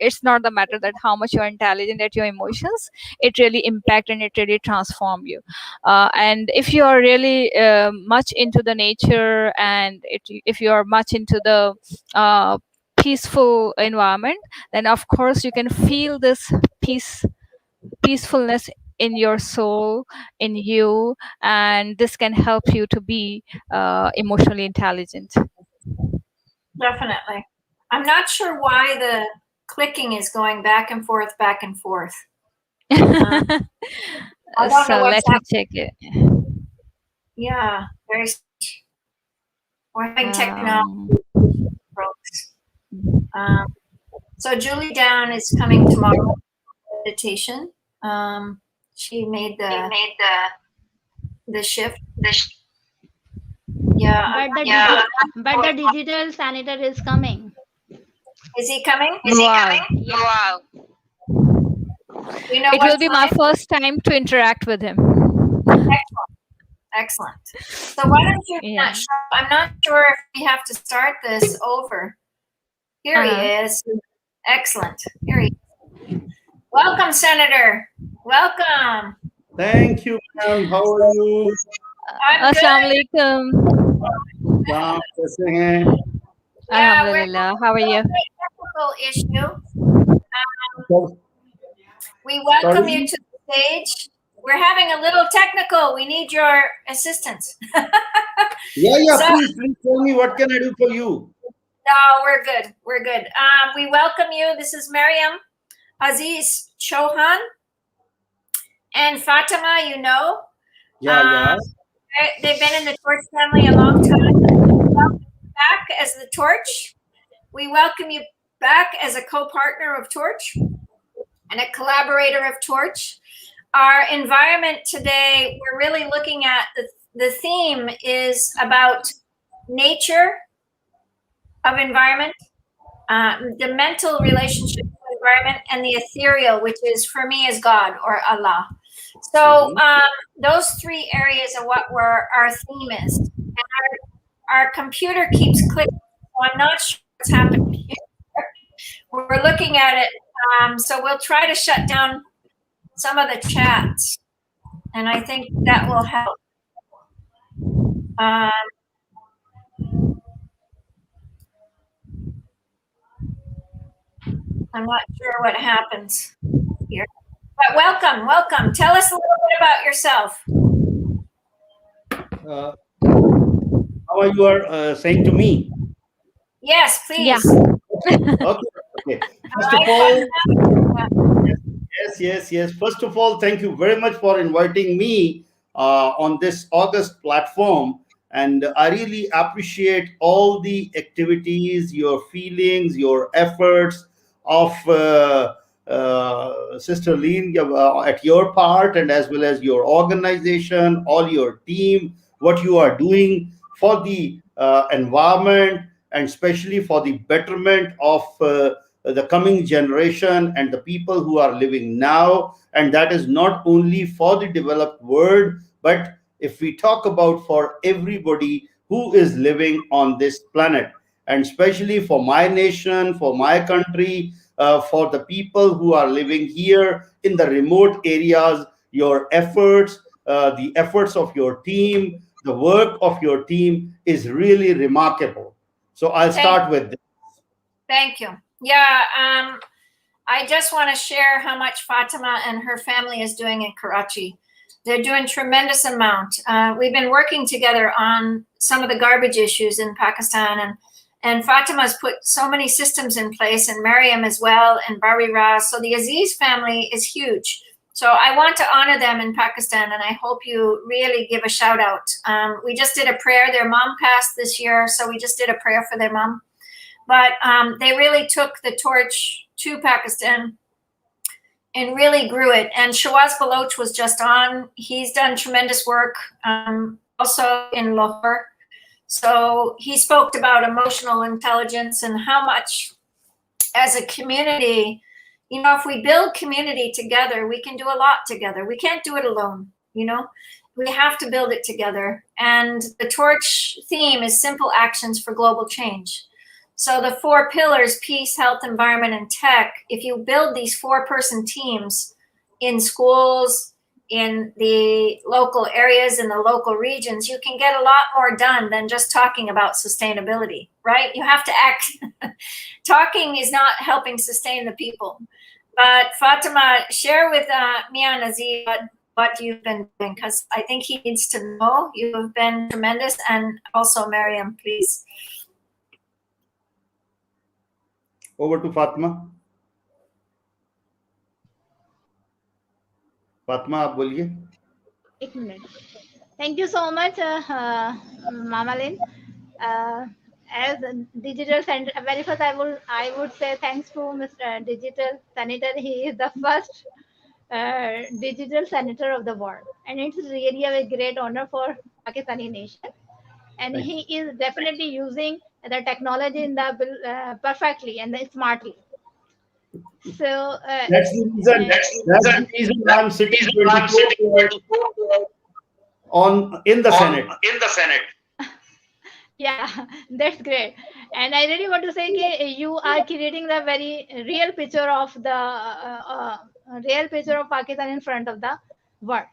it's not the matter that how much you're intelligent at your emotions, it really impact and it really transform you. And if you are really much into the nature, and if you are much into the peaceful environment, then of course you can feel this peacefulness in your soul, in you, and this can help you to be emotionally intelligent. Definitely. I'm not sure why the clicking is going back and forth, back and forth. I don't know So what's let me happening. check it. Yeah, very. We're having technology folks. So Julie Down is coming tomorrow for meditation. She made the shift. Yeah. But the digital senator is coming. Is he coming? Wow. Yeah. You know It what will be my time? first time to interact with him. Excellent. So why don't you Yeah. I'm not sure if we have to start this over. Here he is. Excellent. Here he is. Welcome, Senator. Welcome. Thank you, ma'am. How are you? I'm good. Assalamu alaikum. Salam, kaise hain? Yeah, we're Alhamdulillah. How are you? technical issue. We welcome Sorry? you to the stage. We're having a little technical. We need your assistance. Yeah, So- please tell me what can I do for you? No, we're good. We're good. We welcome you. This is Mariam Aziz Chauhan and Fatima, you know. Yeah. They've been in the Torch family a long time. Welcome back as the Torch. We welcome you back as a co-partner of Torch and a collaborator of Torch. Our environment today, we're really looking at the theme is about nature of environment, the mental relationship to the environment, and the ethereal, which is for me is God or Allah. So those three areas are what our theme is. And our computer keeps clicking, so I'm not sure what's happening here. We're looking at it, so we'll try to shut down some of the chats, and I think that will help. I'm not sure what happens here, but welcome. Tell us a little bit about yourself. How are you saying to me? Yes, please. Yeah. Okay. First of all, yes. First of all, thank you very much for inviting me on this August platform. And I really appreciate all the activities, your feelings, your efforts of Sister Leen at your part, and as well as your organization, all your team, what you are doing for the environment, and especially for the betterment of the coming generation and the people who are living now. And that is not only for the developed world, but if we talk about for everybody who is living on this planet, and especially for my nation, for my country, for the people who are living here in the remote areas, your efforts, the efforts of your team, the work of your team is really remarkable. So I'll start with this. Thank you. Yeah, I just want to share how much Fatima and her family is doing in Karachi. They're doing tremendous amount. We've been working together on some of the garbage issues in Pakistan, and Fatima's put so many systems in place, and Mariam as well, and Bari Ras. So the Aziz family is huge. So I want to honor them in Pakistan, and I hope you really give a shout out. We just did a prayer. Their mom passed this year, so we just did a prayer for their mom. But they really took the torch to Pakistan and really grew it. And Shawaz Baloch was just on. He's done tremendous work also in Lahore. So he spoke about emotional intelligence and how much as a community, you know, if we build community together, we can do a lot together. We can't do it alone, you know. We have to build it together. And the torch theme is simple actions for global change. So the 4 pillars, peace, health, environment, and tech, if you build these 4-person teams in schools, in the local areas, in the local regions, you can get a lot more done than just talking about sustainability, right? You have to act. Talking is not helping sustain the people. But Fatima, share with Mian Aziz what you've been doing, because I think he needs to know. You have been tremendous. And also Mariam, please. Over to Fatma. Fatma, आप बोलिए. एक minute. Thank you so much, Mama Lynn. As a digital center, very first I would say thanks to Mr. Digital Senator. He is the first digital senator of the world, and it's really a great honor for Pakistani nation. And he is definitely using the technology in the perfectly and smartly. So That's the reason. That's the reason I'm sitting 24 in the Senate. Yeah, that's great. And I really want to say that you are creating the very real picture of Pakistan in front of the world.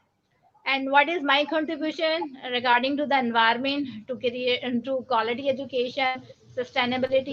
And what is my contribution regarding to the environment, to create into quality education, sustainability,